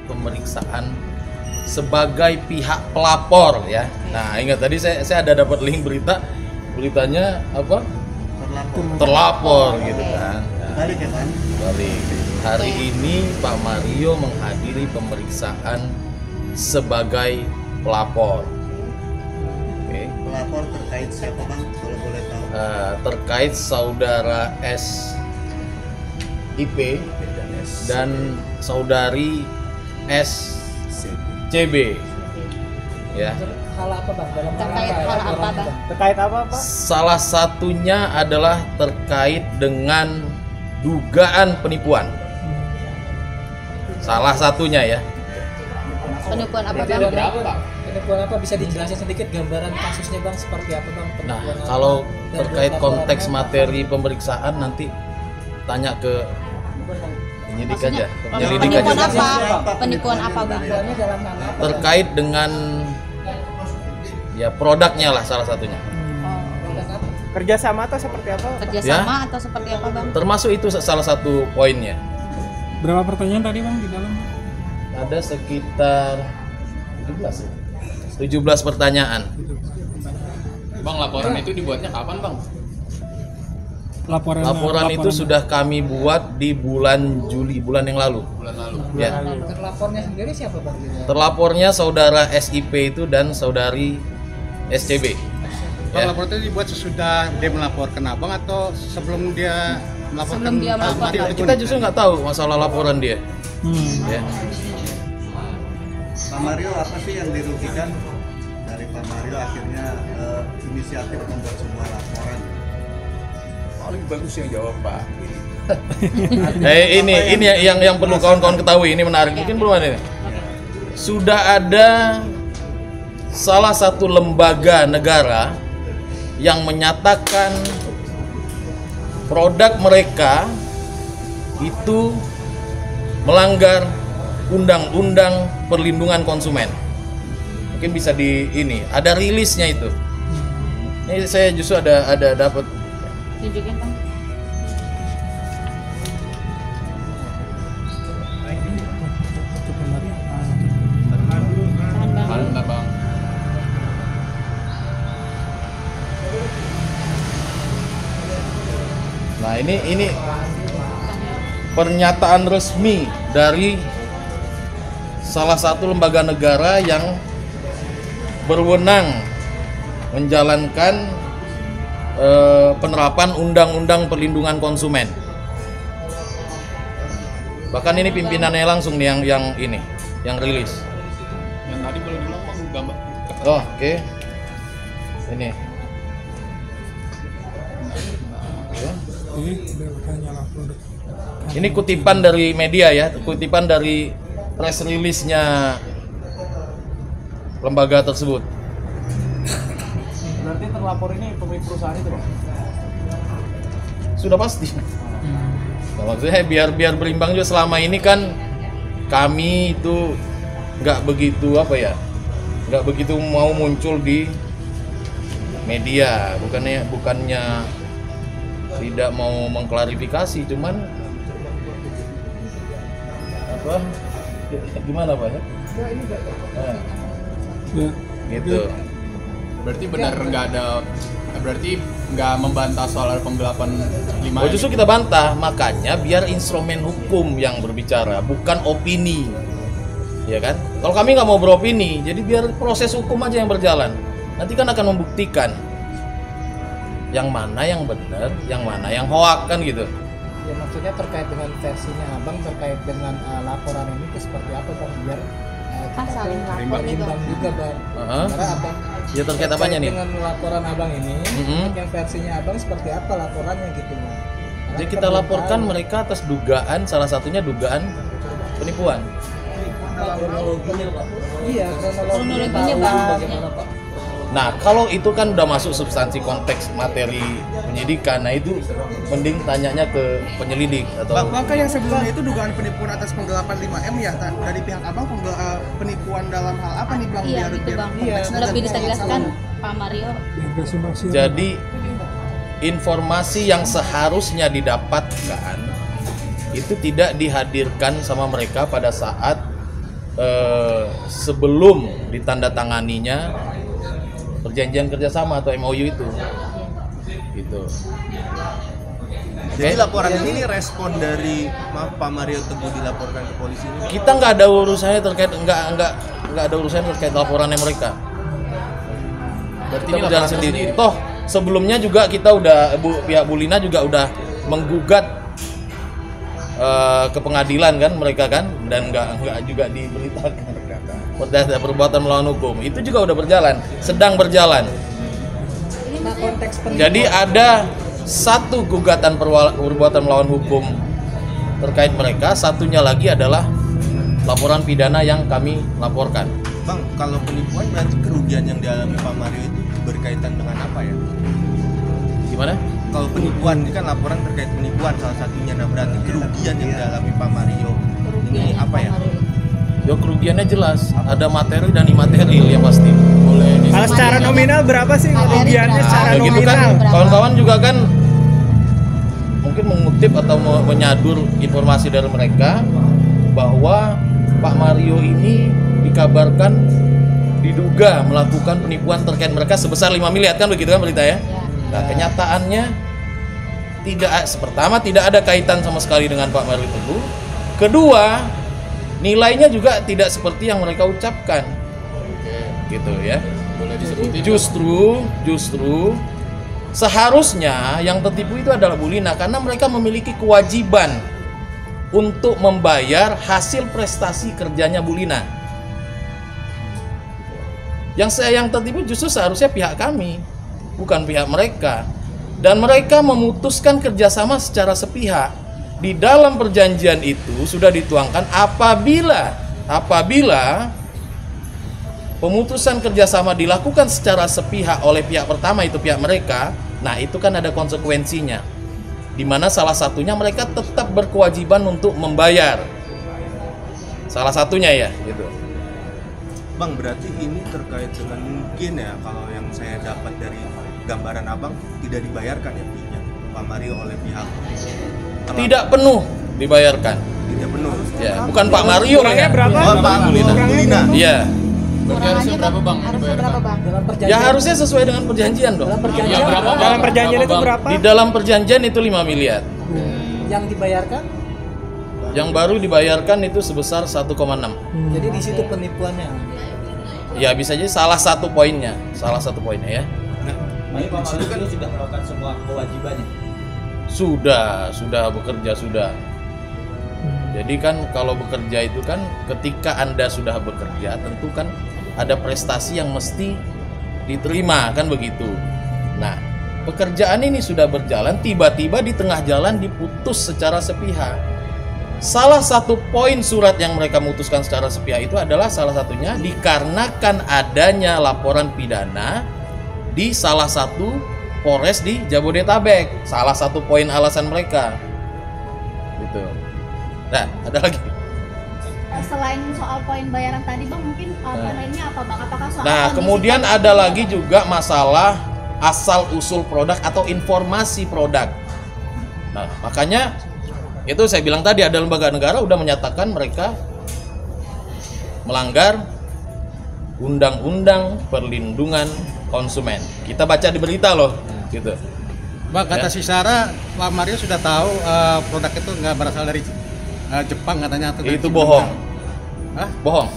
Pemeriksaan sebagai pihak pelapor ya. Nah, ingat tadi saya ada dapat link beritanya apa? Terlapor gitu kan. Balik ya kan? Balik. Hari ini Pak Mario menghadiri pemeriksaan sebagai pelapor. Oke. Pelapor terkait siapa Bang? Kalau boleh tahu. Terkait saudara SIP dan saudari SCB ya. Hal apa Bang? Terkait hal apa Bang? Terkait apa Pak? Salah satunya adalah terkait dengan dugaan penipuan. Salah satunya ya. Penipuan apa Berarti Bang? ada berapa Bang? Penipuan apa, bisa dijelasin sedikit gambaran kasusnya Bang, seperti apa Bang? Nah, Penipuan apa? kalau Dan terkait buat konteks laporannya materi pemeriksaan nanti tanya ke penyidik aja. Penyelidik Penipuan aja. apa? Penipuan apa Bang? Penipuannya dalam nama apa? Terkait dengan ya produknya lah salah satunya. Kerjasama atau seperti apa? Kerjasama atau seperti apa Bang? Termasuk itu salah satu poinnya. Berapa pertanyaan tadi Bang di dalam? Ada sekitar 17 ya? 17 pertanyaan. Bang, laporan itu dibuatnya kapan Bang? Laporan itu sudah kami buat di bulan Juli, bulan yang lalu. Bulan lalu. Ya. Terlapornya sendiri siapa Bang? Terlapornya saudara SIP itu dan saudari SCB. Bang, Ya. laporan itu dibuat sesudah dia melaporkan Abang atau sebelum dia melaporkan? Sebelum dia melaporkan. Kita justru nggak tahu masalah laporan dia. Ya. Pak Mario, apa sih yang dirugikan dari Pak Mario akhirnya inisiatif membuat sebuah laporan? Paling bagus yang jawab Pak. Ini yang perlu kawan-kawan ketahui, ini menarik. Mungkin belum ada. Sudah ada salah satu lembaga negara yang menyatakan produk mereka itu melanggar Undang-Undang Perlindungan Konsumen. Mungkin bisa ada rilisnya itu. Ini saya justru ada dapat. Tunjukin Bang. Tahan Bang. Bentar Bang. Nah, ini pernyataan resmi dari salah satu lembaga negara yang berwenang menjalankan penerapan Undang-Undang Perlindungan Konsumen. Bahkan ini pimpinannya langsung nih yang rilis. Yang tadi boleh diulang Bang, gambar. Oh, oke. Ini. Ini kutipan dari media ya, kutipan dari press release-nya lembaga tersebut. Berarti terlapor ini pemilik perusahaan itu Bang? Sudah pasti. Nah, maksudnya biar berimbang juga, selama ini kan kami itu nggak begitu mau muncul di media, bukannya tidak mau mengklarifikasi, cuman gimana Pak ya? Gitu. Berarti benar berarti nggak membantah soal penggelapan 5. Oh, justru kita bantah, makanya biar instrumen hukum yang berbicara, bukan opini, ya kan? Kalau kami nggak mau beropini, jadi biar proses hukum aja yang berjalan. Nanti kan akan membuktikan yang mana yang benar, yang mana yang hoak kan gitu. Ya, maksudnya terkait dengan versinya abang terkait dengan laporan ini itu seperti apa bang biar Kan saling lapor juga. imbang juga bang. Heeh. Karena abang Ya terkait apanya nih? dengan laporan abang ini, yang versinya abang seperti apa laporannya gitu bang? Karena Jadi kita kita belum laporkan tahu. mereka atas dugaan, salah satunya dugaan penipuan. Iya, Kronologinya, Bang. bagaimana Pak? Nah, kalau itu kan udah masuk substansi konteks materi penyidikan, nah itu mending tanyanya ke penyelidik atau Bahkan yang sebelumnya itu dugaan penipuan atas penggelapan 5M ya dari pihak abang penipuan dalam hal apa nih bang? Iya, gitu bang. Lebih ditegaskan Pak Mario. jadi informasi yang seharusnya didapatkan itu tidak dihadirkan sama mereka pada saat sebelum ditandatanganinya perjanjian kerjasama atau MOU itu gitu. Jadi laporan ini respon dari Pak Mario Teguh dilaporkan ke polisi ini? Kita nggak ada urusannya terkait nggak ada urusannya terkait laporannya mereka. Berarti Kita ini berjalan laporan sendiri. Toh sebelumnya juga kita udah pihak Bu Lina juga udah menggugat ke pengadilan kan mereka kan dan nggak juga diberitakan. Ada perbuatan melawan hukum itu juga udah berjalan, sedang berjalan. Nah, konteks Jadi ada satu gugatan perbuatan melawan hukum terkait mereka, satunya lagi adalah laporan pidana yang kami laporkan. Bang, kalau penipuan berarti kerugian yang dialami Pak Mario itu berkaitan dengan apa ya? Gimana? Kalau penipuan ini kan laporan terkait penipuan salah satunya, nah berarti kerugian yang dialami Pak Mario ini apa ya? Ya kerugiannya jelas, ada materi dan imaterial yang pasti. Boleh Kalau secara nominal berapa sih kerugiannya secara ya gitu kan, nominal? kawan-kawan juga kan mungkin mengutip atau menyadur informasi dari mereka bahwa Pak Mario ini dikabarkan diduga melakukan penipuan terkait mereka sebesar 5 miliar kan begitu kan berita ya? Nah kenyataannya pertama tidak ada kaitan sama sekali dengan Pak Mario Teguh. Kedua nilainya juga tidak seperti yang mereka ucapkan. Gitu ya. Boleh disebutin? Justru seharusnya yang tertipu itu adalah Bu Lina karena mereka memiliki kewajiban untuk membayar hasil prestasi kerjanya Bu Lina. Yang tertipu justru seharusnya pihak kami, bukan pihak mereka. Dan mereka memutuskan kerjasama secara sepihak. Di dalam perjanjian itu sudah dituangkan apabila pemutusan kerjasama dilakukan secara sepihak oleh pihak pertama itu pihak mereka, nah itu kan ada konsekuensinya, di mana salah satunya mereka tetap berkewajiban untuk membayar, salah satunya ya, gitu. Bang, berarti ini terkait dengan mungkin ya kalau yang saya dapat dari gambaran abang tidak dibayarkan ya fee-nya Pak Mario oleh pihak Tidak penuh dibayarkan, tidak penuh. ya, bukan Pak Mario Kurangnya ya. berapa? Oh, Pak Bulina. Iya, Berarti harusnya berapa bang? Harusnya berapa bang? dalam ya perjanjian. harusnya sesuai dengan perjanjian dong. Dalam Ya, perjanjian berapa, Bang? Dalam perjanjian itu Bang? berapa? Di dalam perjanjian itu 5 miliar. yang dibayarkan. Yang baru dibayarkan itu sebesar 1,6. Jadi di situ penipuannya. Ya bisa jadi salah satu poinnya ya. sudah melakukan semua kewajibannya. Sudah bekerja sudah. Jadi kan kalau bekerja itu kan ketika Anda sudah bekerja tentu kan ada prestasi yang mesti diterima kan begitu. Nah, pekerjaan ini sudah berjalan, tiba-tiba di tengah jalan diputus secara sepihak. Salah satu poin surat yang mereka memutuskan secara sepihak itu adalah salah satunya dikarenakan adanya laporan pidana di salah satu Polres di Jabodetabek. Salah satu poin alasan mereka. Gitu. Nah, ada lagi. Selain soal poin bayaran tadi bang, mungkin poin lainnya apa bang? Apakah soal Nah, kondisi kemudian produk ada lagi juga masalah asal usul produk atau informasi produk. Nah, makanya itu saya bilang tadi ada lembaga negara udah menyatakan mereka melanggar Undang-Undang Perlindungan Konsumen. Kita baca di berita loh, gitu. Bang, kata Ya. si Sarah, Pak Mario sudah tahu produk itu nggak berasal dari Jepang katanya atau dari Itu Cina. bohong. Hah? Bohong.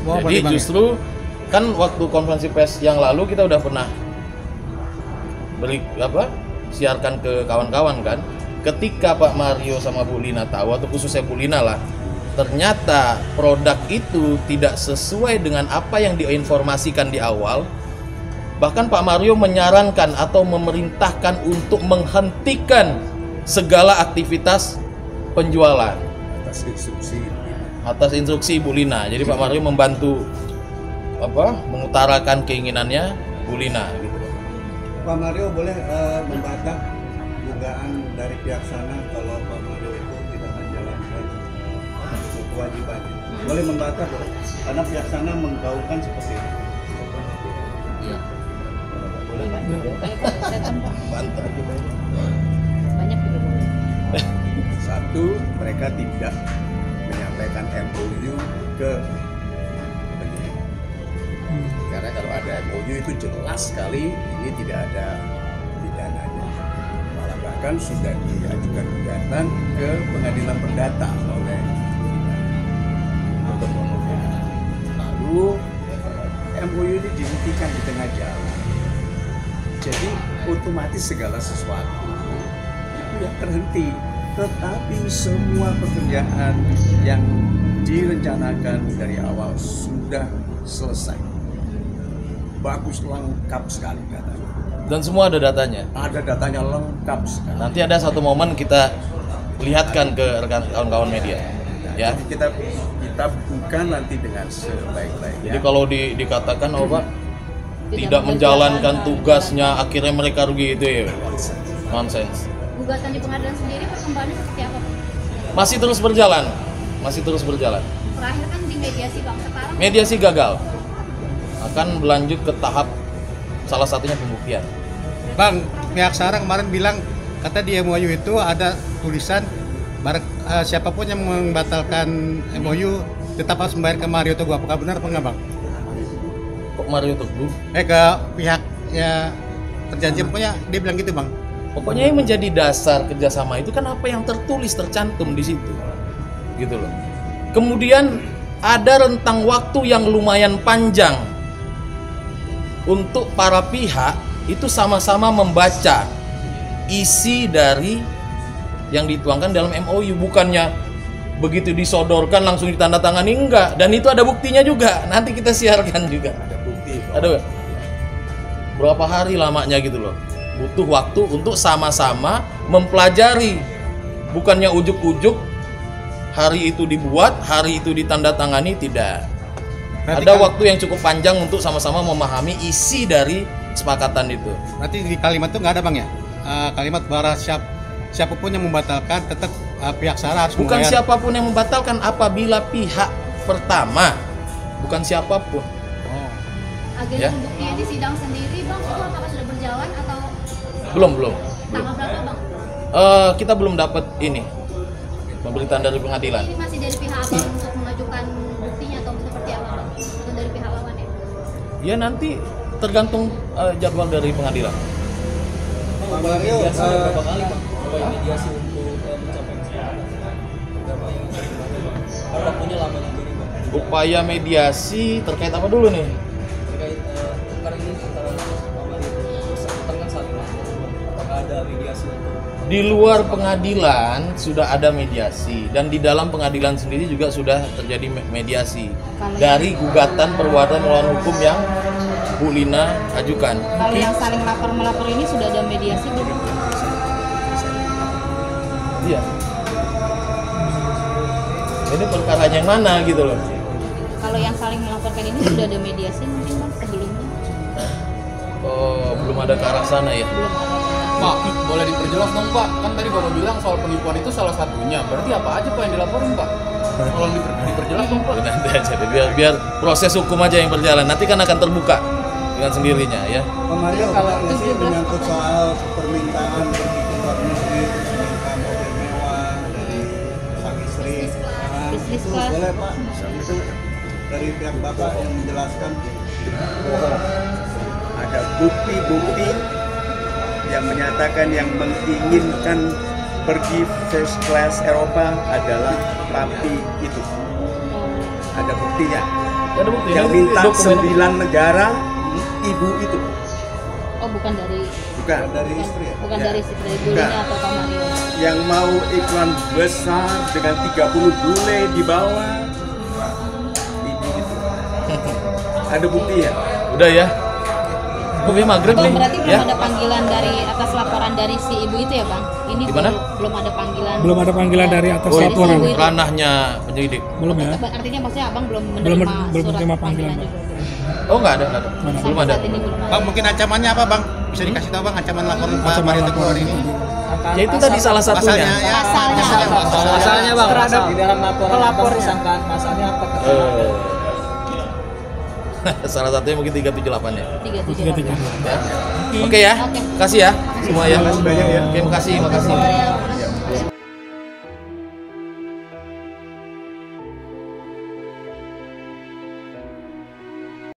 Bohong Jadi berarti, Bang, ya? justru kan waktu konferensi pers yang lalu kita udah pernah siarkan ke kawan-kawan kan. Ketika Pak Mario sama Bu Lina tahu, atau khususnya Bu Lina lah, ternyata produk itu tidak sesuai dengan apa yang diinformasikan di awal. Bahkan Pak Mario menyarankan atau memerintahkan untuk menghentikan segala aktivitas penjualan atas instruksi Ibu Lina. Jadi Pak Mario membantu mengutarakan keinginannya Bu Lina gitu. Pak Mario boleh membantah dugaan dari pihak sana kalau Pak Mario itu tidak menjalankan kewajibannya. Boleh membantah boleh, karena pihak sana menggaungkan seperti itu. Iya. Boleh Bantah. Banyak juga boleh. Satu, mereka tidak menyampaikan MOU ke penyidik. Karena kalau ada MOU itu jelas sekali ini tidak ada pidananya. Malah bahkan sudah diajukan gugatan ke pengadilan perdata oleh untuk pemohon. Lalu MOU ini dihentikan di tengah jalan. Jadi otomatis segala sesuatu itu yang terhenti. Tetapi semua pekerjaan yang direncanakan dari awal sudah selesai. Bagus, lengkap sekali katanya. Dan semua ada datanya. Ada datanya lengkap sekali. Nanti ada satu momen kita lihatkan ke rekan kawan-kawan media. Ya. Jadi kita bukan nanti dengan sebaik-baiknya. Jadi kalau dikatakan Pak tidak menjalankan tugasnya, akhirnya mereka rugi, itu ya nonsense. Gugatan di pengadilan sendiri perkembangannya seperti apa, Bang? Masih terus berjalan. Terakhir kan di mediasi, Bang. Sekarang Mediasi gagal. Akan berlanjut ke tahap salah satunya pembuktian. Bang, pihak Sarah kemarin bilang kata di MOU itu ada tulisan siapapun yang membatalkan MOU tetap harus membayar ke Mario Teguh. Apakah benar apa enggak, Bang? Kok Mario Teguh? Ke pihak ya terjanji, pokoknya dia bilang gitu, Bang. Pokoknya yang menjadi dasar kerjasama itu kan apa yang tertulis, tercantum di situ, gitu loh. Kemudian ada rentang waktu yang lumayan panjang untuk para pihak itu sama-sama membaca isi dari yang dituangkan dalam MOU. Bukannya begitu disodorkan langsung ditandatangani, enggak. Dan itu ada buktinya juga, nanti kita siarkan juga. Ada bukti. Ada berapa hari lamanya gitu loh. Butuh waktu untuk sama-sama mempelajari. Bukannya ujuk-ujuk hari itu dibuat, hari itu ditandatangani, tidak. Berarti Ada waktu yang cukup panjang untuk sama-sama memahami isi dari kesepakatan itu. Berarti di kalimat itu nggak ada, Bang, ya? Kalimat bahwa siapapun yang membatalkan tetap pihak Sarah harus Bukan membayar. siapapun yang membatalkan, apabila pihak pertama, bukan siapapun. agenda Ya. pembuktian di sidang sendiri, Bang, itu apakah sudah berjalan atau Belum. tanggal berapa, Bang? Kita belum dapat ini pemberitaan dari pengadilan. Ini masih dari pihak Abang untuk mengajukan buktinya atau seperti apa, Bang? Atau dari pihak lawan ya? Ya nanti tergantung jadwal dari pengadilan. Pak Mario, Berapa kali, Bang? Upaya mediasi untuk mencapai kesepakatan? Berapa yang Bang? Waktunya lama juga nih, Bang. Upaya mediasi terkait apa dulu nih? Terkait perkara ini antara Pak Mario bersangkutan kan saling lapor, Bang. Apakah ada mediasi untuk Di luar pengadilan sudah ada mediasi, dan di dalam pengadilan sendiri juga sudah terjadi mediasi dari gugatan perbuatan melawan hukum yang Bu Lina ajukan. Kalau yang saling lapor-melapor ini sudah ada mediasi belum? Iya. Ini perkara yang mana gitu loh? Kalau yang saling melaporkan ini sudah ada mediasi mungkin, Bang, sebelumnya? Oh, belum ada ke arah sana ya? Belum ada. Pak, boleh diperjelas dong Pak? Kan tadi Bapak bilang soal penipuan itu salah satunya. Berarti apa aja Pak yang dilaporin Pak? Tolong diperjelas dong Pak. Nanti aja deh, biar proses hukum aja yang berjalan. Nanti kan akan terbuka dengan sendirinya ya. Pak Mario, kalau ini sih menyangkut soal permintaan pergi ke luar negeri, meminta mobil mewah dari sang istri. Bisnis Itu class. boleh Pak, itu dari pihak Bapak yang menjelaskan bohong. Ada bukti-bukti yang menyatakan yang menginginkan pergi first class Eropa adalah papi itu. Ada buktinya. Ada bukti. Yang nanti minta dokumen. 9 negara, ibu itu. Oh, Oh, bukan dari Bukan dari istri ya? bukan Ya. dari istri, dari gurunya atau Pak Mario. Yang mau iklan besar dengan 30 bule di bawah. Ini gitu. Ada bukti ya? Udah ya. Bukti maghrib Bang, nih. berarti belum Ya. ada panggilan dari atas laporan dari si ibu itu ya, Bang? Ini Gimana? belum ada panggilan. Belum ada panggilan dari atas Oh, laporan. itu ranahnya penyidik. Belum ya? Artinya maksudnya Abang belum Belum menerima menerima surat panggilan, panggilan Bang. juga. Oh, nggak ada. Belum ada. Saat ini belum ada. Bang, mungkin ancamannya apa, Bang? Bisa dikasih tahu, Bang, ancaman laporan Pak Ancaman Mario laporan Teguh ini? itu. Ya itu tadi salah satunya. Pasalnya ya. Pasalnya. Pasalnya bang, Terhadap di dalam laporan pelapornya. abang disangkaan pasalnya apa? Salah satunya mungkin 378 ya. 378. Oke ya. Oke. Kasih ya semua ya. Banyak ya. Oke, makasih. Terima kasih.